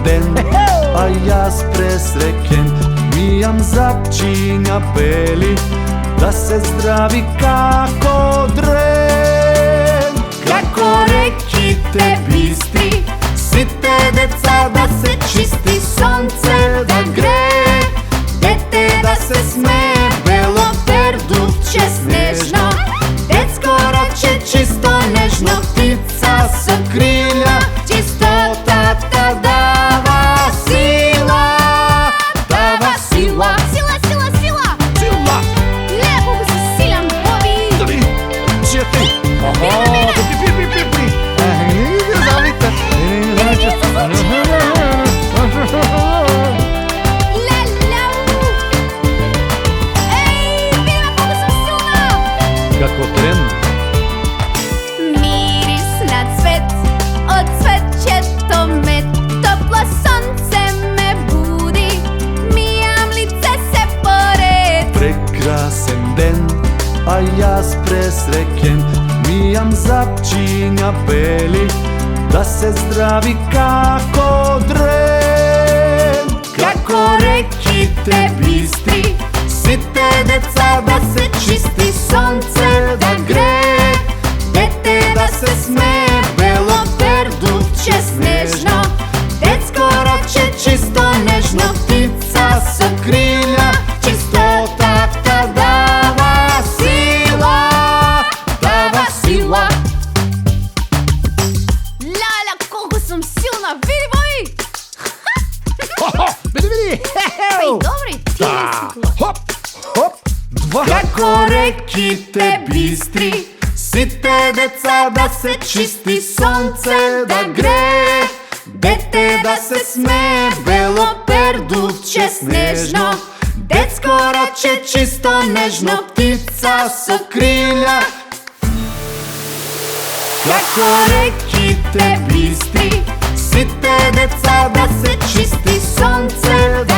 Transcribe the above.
ден, а јас пресреќен мијам запчиња бели, да се здрави како дрен. Како реките бистри, сите деца да се чисти, сонце да грее, дете да се смее, бело пердувче снежно, детско раче чисто нежно, птица со крилја, чистотата дава сила, дава сила. Сила, сила, сила! Сила! Леле, колку си силен, Боби! 3, 4, како трен. Мирис на цвет, од цветчето мед, топло сонце ме буди, мијам лице се поред. Прекрасен ден, а јас пресреќен мијам запчиња бели, да се здрави како дрен. Како реките бистри, сите деца да се чисти, сонце да грее, дете да се смее, бело пердувче снежно, детско раче чисто нежно, птица со крилја, чистотата дава сила, дава сила. Леле, колку сум силна, види, Боби! Види, види! Па и добри, ти не си. Хоп, хоп, два. Како реките бистри, сите деца да се чисти, сонце да грее, дете да се смее, бело пердувче снежно, детско раче чисто нежно, птица со крилја. Како реките бистри, сите деца да се чисти, сонце да